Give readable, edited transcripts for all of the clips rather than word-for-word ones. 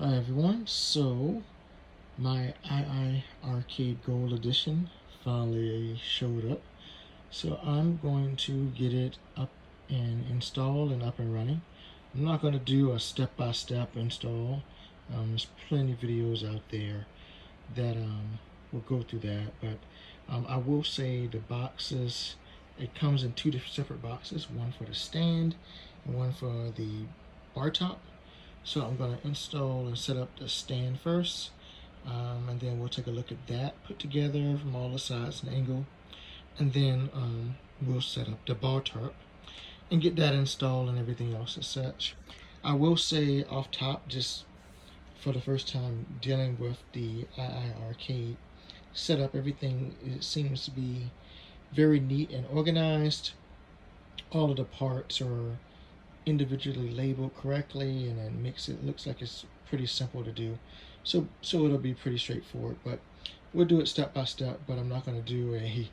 Hi everyone, so my iiRcade Gold Edition finally showed up. So I'm going to get it up and installed and up and running. I'm not going to do a step-by-step install. There's plenty of videos out there that will go through that, but I will say the boxes, it comes in two separate boxes, one for the stand and one for the bar top. So I'm going to install and set up the stand first, and then we'll take a look at that put together from all the sides and angle, and then we'll set up the bar top and get that installed and everything else as such. I will say off top, just for the first time dealing with the iiRcade setup, everything it seems to be very neat and organized. All of the parts are individually labeled correctly, and it makes it looks like it's pretty simple to do. So it'll be pretty straightforward, but we'll do it step by step. But I'm not going to do a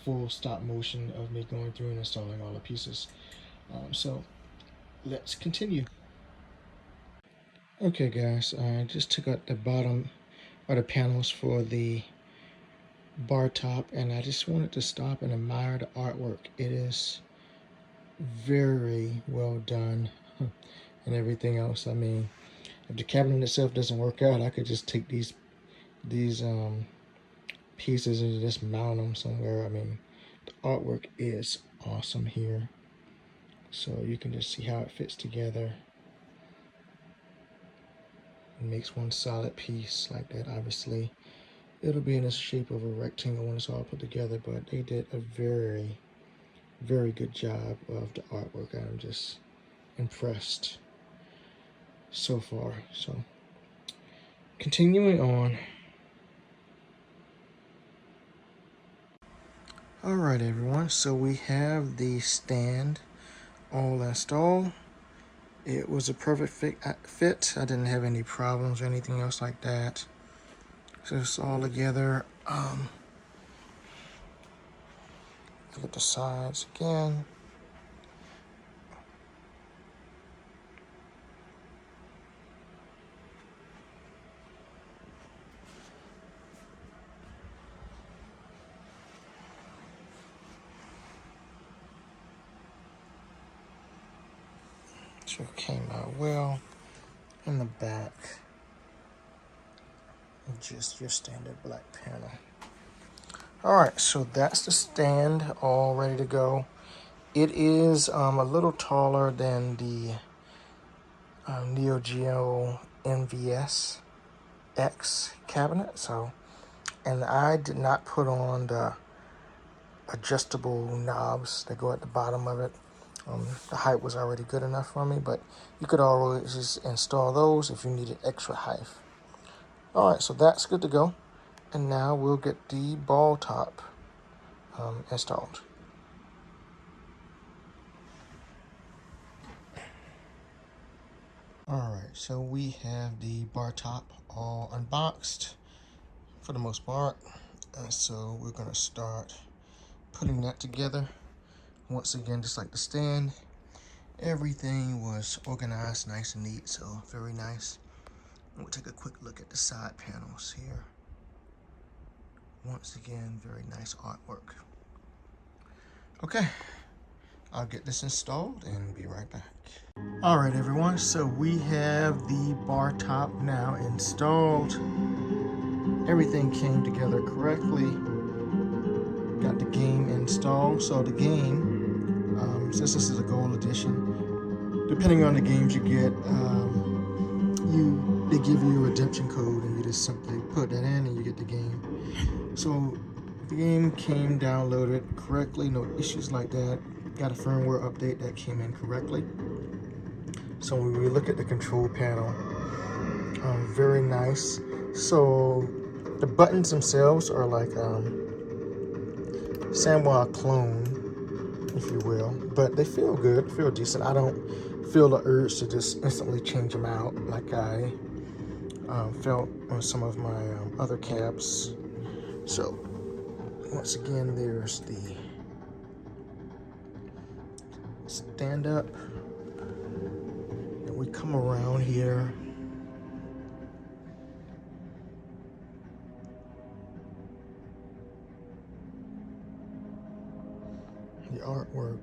full stop motion of me going through and installing all the pieces. So let's continue. Okay guys, I just took out the bottom or the panels for the bar top, and I just wanted to stop and admire the artwork. It is very well done and everything else. I mean, if the cabinet itself doesn't work out, I could just take these pieces and just mount them somewhere. I mean, the artwork is awesome here. So you can just see how it fits together. It makes one solid piece like that. Obviously, it'll be in the shape of a rectangle when it's all put together, but they did a very, very good job of the artwork. I'm just impressed so far. So continuing on. Alright everyone, so we have the stand all installed. It was a perfect fit. I didn't have any problems or anything else like that. So it's all together. Look at the sides again. So it came out well. In the back, just your standard black panel. Alright, so that's the stand all ready to go. It is a little taller than the neo-geo MVS-X cabinet. So, and I did not put on the adjustable knobs that go at the bottom of it. The height was already good enough for me, but you could always just install those if you needed extra height. Alright, so that's good to go. And now we'll get the ball top installed. Alright, so we have the bar top all unboxed for the most part. So we're going to start putting that together. Once again, just like the stand, everything was organized nice and neat, so very nice. We'll take a quick look at the side panels here. Once again, very nice artwork. Okay, I'll get this installed and be right back. All right, everyone, so we have the bar top now installed. Everything came together correctly. Got the game installed. So the game, since this is a gold edition, depending on the games you get, they give you a redemption code, and you just simply put that in and you get the game. So the game came downloaded correctly, no issues like that. Got a firmware update that came in correctly. So when we look at the control panel, very nice. So the buttons themselves are like Samurai clone, if you will, but they feel good, feel decent. I don't feel the urge to just instantly change them out like I felt on some of my other cabs. So once again, there's the stand up, and we come around here the artwork,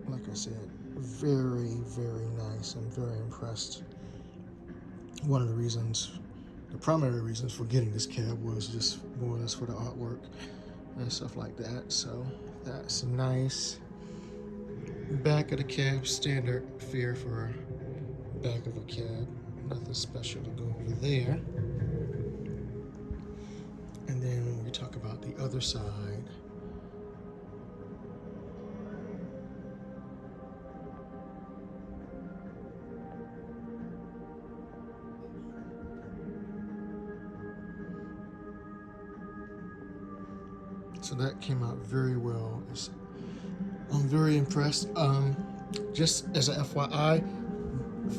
like I said, very, very nice. I'm very impressed. One of the reasons, the primary reasons for getting this cab was just more or less for the artwork and stuff like that. So that's nice. Back of the cab, standard fare for back of a cab. Nothing special to go over there. And then when we talk about the other side, so that came out very well. I'm very impressed. Just as a FYI,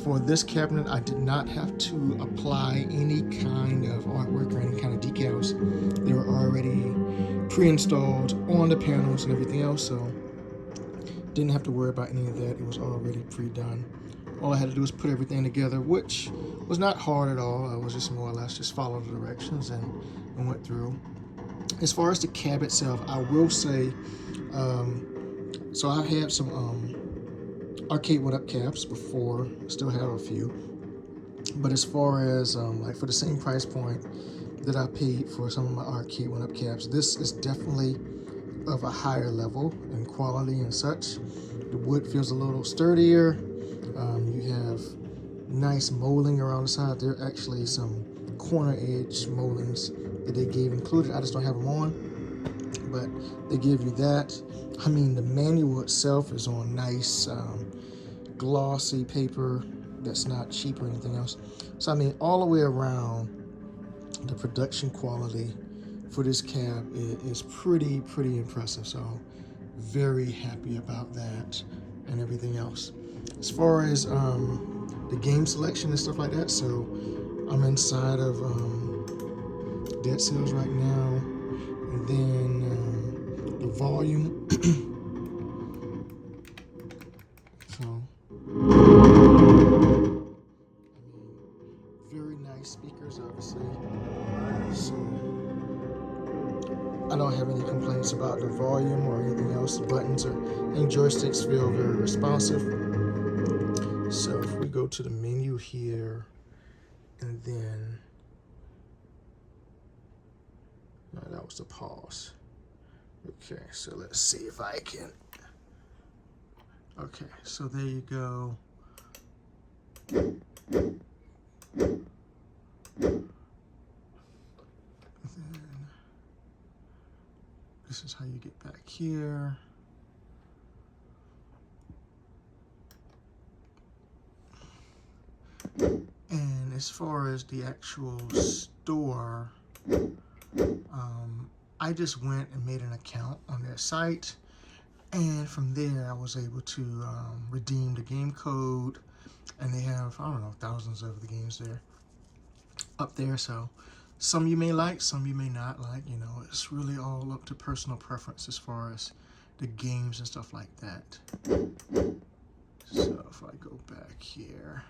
for this cabinet, I did not have to apply any kind of artwork or any kind of decals. They were already pre-installed on the panels and everything else, so didn't have to worry about any of that. It was already pre-done. All I had to do was put everything together, which was not hard at all. I was just more or less just follow the directions and went through. As far as the cab itself, I will say, so I had some arcade one-up cabs before, still have a few. But as far as like for the same price point that I paid for some of my arcade one-up cabs, this is definitely of a higher level in quality and such. The wood feels a little sturdier. You have nice molding around the side. There are actually some corner edge moldings that they gave included. I just don't have them on, but they give you that. I mean, the manual itself is on nice glossy paper that's not cheap or anything else. So I mean, all the way around, the production quality for this cab is pretty impressive. So very happy about that and everything else. As far as the game selection and stuff like that, so I'm inside of Dead Cells right now, and then the volume. So very nice speakers, obviously. So I don't have any complaints about the volume or anything else. The buttons and joysticks feel very responsive. So if we go to the menu here, and then no, that was the pause. Okay, so let's see if I can. Okay, so there you go. And then this is how you get back here. And as far as the actual store, I just went and made an account on their site, and from there I was able to redeem the game code, and they have, I don't know, thousands of the games there up there. So some you may like, some you may not like. You know, it's really all up to personal preference as far as the games and stuff like that. So if I go back here,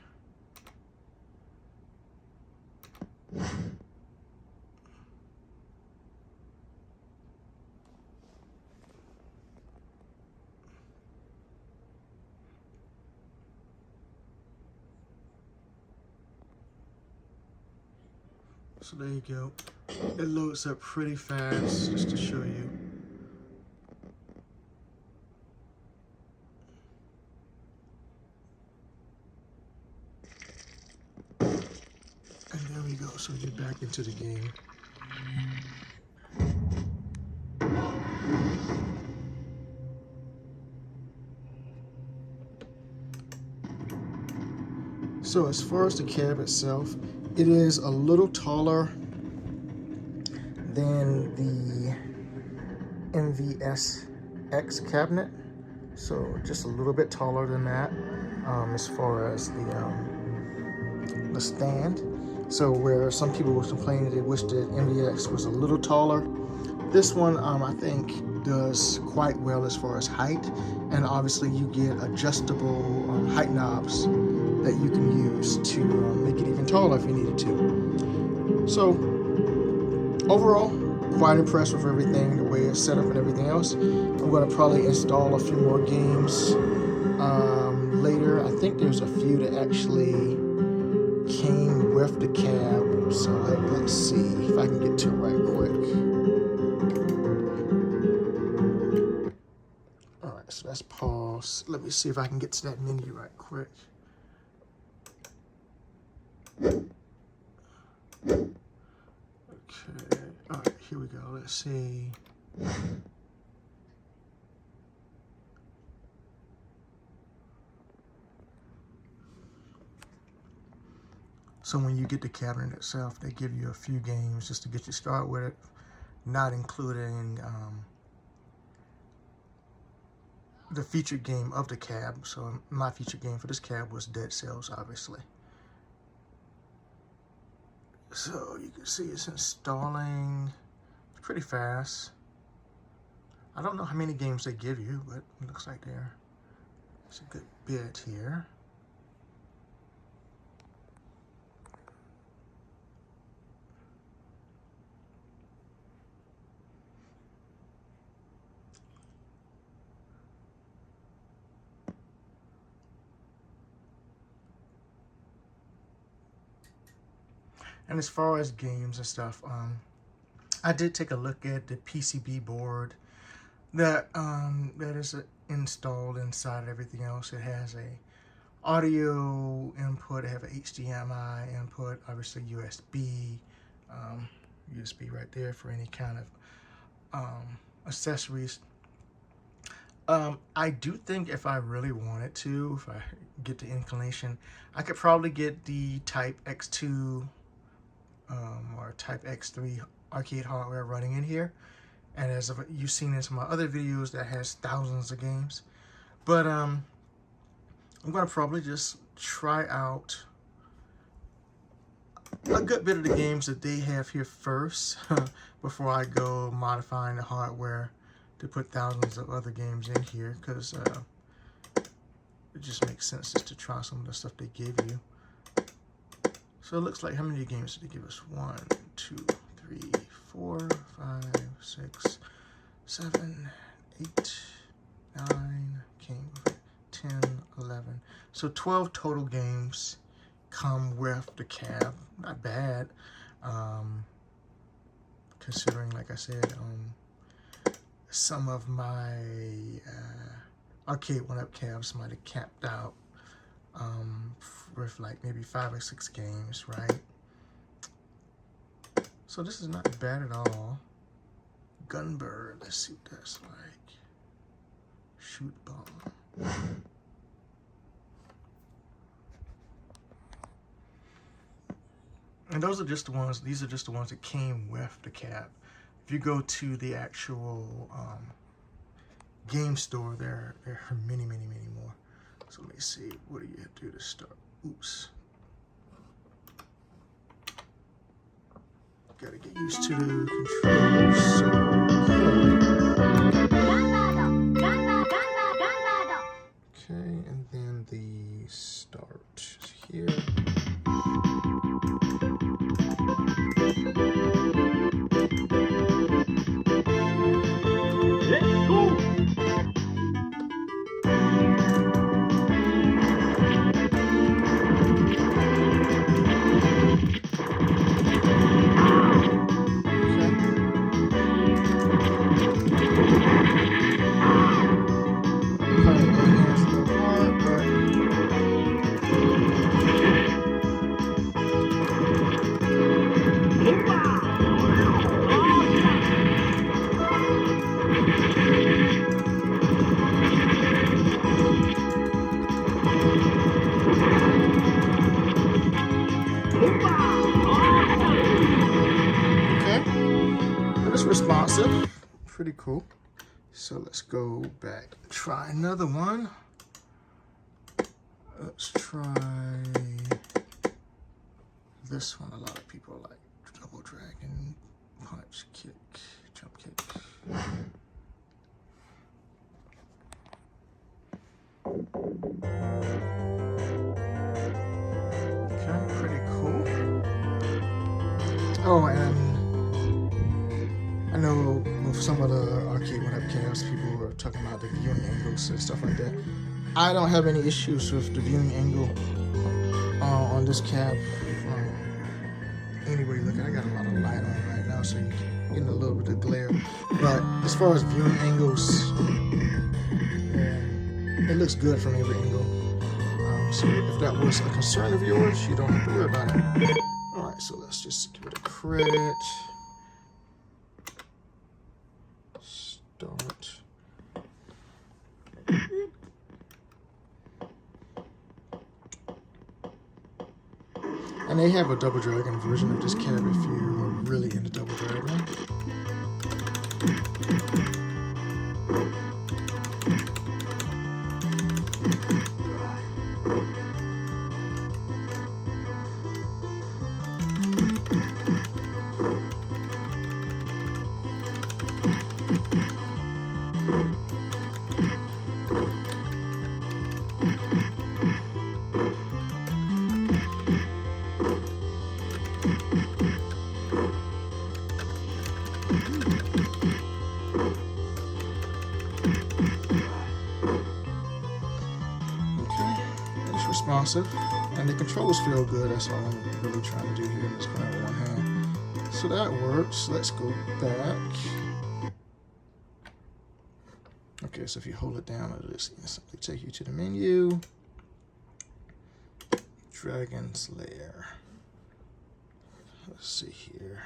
so there you go. It loads up pretty fast, just to show you. And there we go, so you're back into the game. So as far as the cab itself, it is a little taller than the MVS-X cabinet. So just a little bit taller than that as far as the stand. So where some people were complaining they wished that MVS was a little taller, this one I think does quite well as far as height, and obviously you get adjustable height knobs that you can use to make it even taller if you needed to. So overall, quite impressed with everything, the way it's set up and everything else. I'm going to probably install a few more games later. I think there's a few that actually came with the cab, so let's see if I can get to it right quick. Alright, so let's pause. Let me see if I can get to that menu right quick. Okay, alright, here we go. Let's see. So when you get the cabinet itself, they give you a few games just to get you started with it, not including the featured game of the cab. So my featured game for this cab was Dead Cells, obviously. So you can see it's installing pretty fast. I don't know how many games they give you, but it looks like there's a good bit here. And as far as games and stuff, I did take a look at the PCB board that is installed inside everything else. It has a audio input, it has an HDMI input, obviously USB, USB right there for any kind of accessories. I do think if I really wanted to, if I get the inclination, I could probably get the Type X2 or Type X3 arcade hardware running in here, and as you've seen in some of my other videos, that has thousands of games. But I'm gonna probably just try out a good bit of the games that they have here first before I go modifying the hardware to put thousands of other games in here, because it just makes sense just to try some of the stuff they give you. So it looks like, how many games did they give us? 1, 2, 3, 4, 5, 6, 7, 8, 9, 10, 11. So 12 total games come with the cab. Not bad, considering, like I said, some of my arcade one-up cabs might have capped out with like maybe 5 or 6 games, right? So this is not bad at all. Gunbird, let's see what that's like. Shoot bomb. And those are just the ones, these are just the ones that came with the cab. If you go to the actual game store, there are many, many, many more. So let me see, what do you have to do to start? Oops. Gotta get used to the controls. Okay, and then the start is here. Let's go! Responsive, pretty cool. So let's go back and try another one. Let's try this one. A lot of people like double dragon, punch, kick, jump kick. Okay, pretty cool. Oh, and some of the arcade webcasts, people were talking about the viewing angles and stuff like that. I don't have any issues with the viewing angle on this cap. Anyway, look, I got a lot of light on right now, so you're getting a little bit of glare. But as far as viewing angles, it looks good from every angle. So if that was a concern of yours, you don't have to worry about it. Alright, so let's just give it a credit. Start. And they have a Double Dragon version of this cab if you're really into Double Dragon. Responsive, and the controls feel good. That's all I'm really trying to do here. I'm just going to have one hand. So that works. Let's go back. Okay, so if you hold it down, it'll just instantly take you to the menu. Dragon's Lair. Let's see here.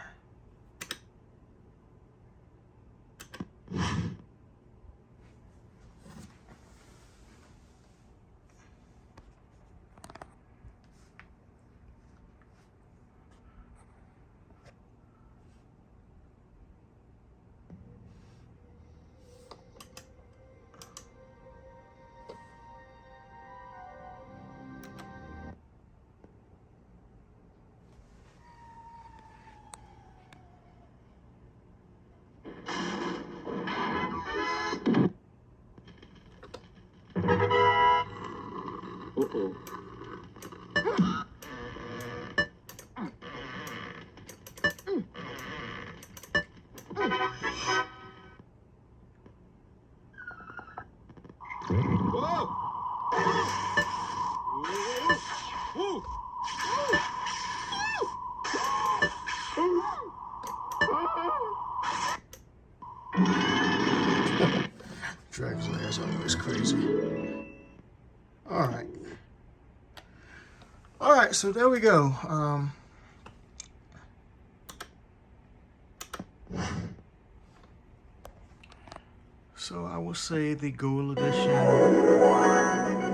Dragon's Lair is always crazy. Alright. Alright, so there we go. So I will say the Gold Edition,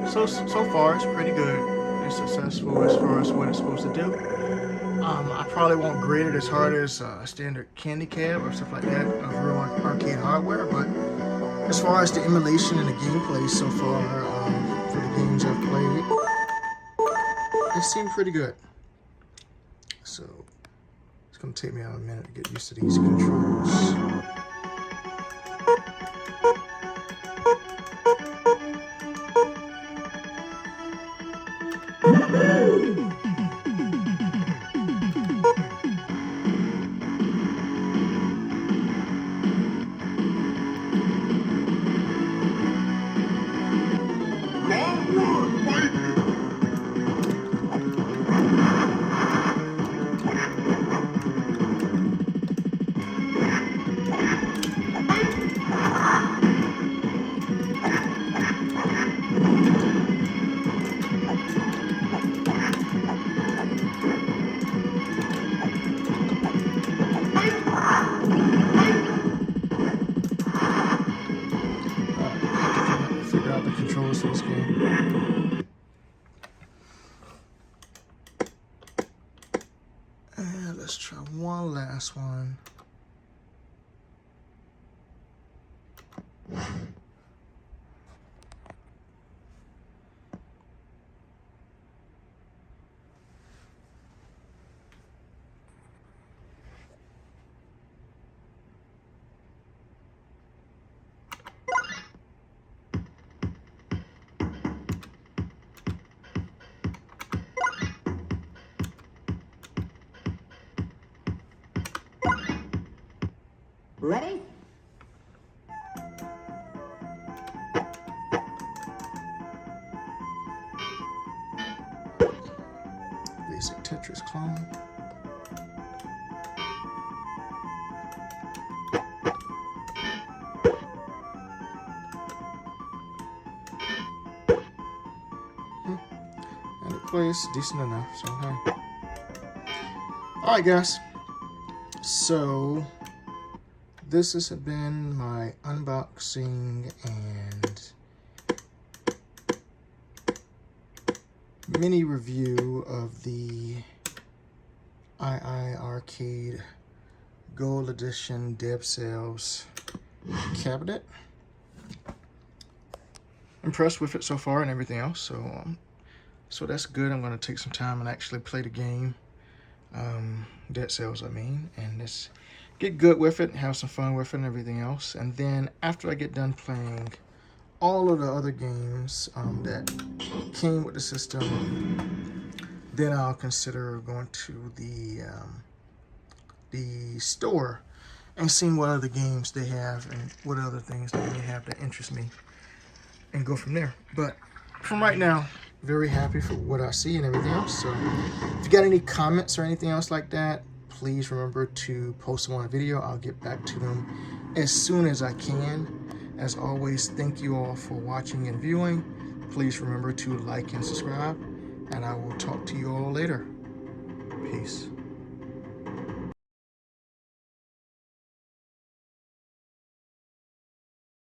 so far it's pretty good. It's successful as far as what it's supposed to do. I probably won't grade it as hard as a standard candy cab or stuff like that of real arcade hardware, but as far as the emulation and the gameplay so far, for the games I've played, it seemed pretty good. So it's going to take me a minute to get used to these controls. And let's try one last one. Ready? basic Tetris clone. And it plays decent enough, so hey. Alright guys, so this has been my unboxing and mini review of the iiRcade Gold Edition Deb Sales cabinet. Impressed with it so far and everything else, so that's good. I'm going to take some time and actually play the game, Dead Cells I mean, and just get good with it, have some fun with it and everything else. And then after I get done playing all of the other games that came with the system, then I'll consider going to the store and seeing what other games they have and what other things they may have that interest me, and go from there. But from right now, very happy for what I see and everything else. So if you got any comments or anything else like that, please remember to post them on a video. I'll get back to them as soon as I can. As always, thank you all for watching and viewing. Please remember to like and subscribe, and I will talk to you all later. Peace.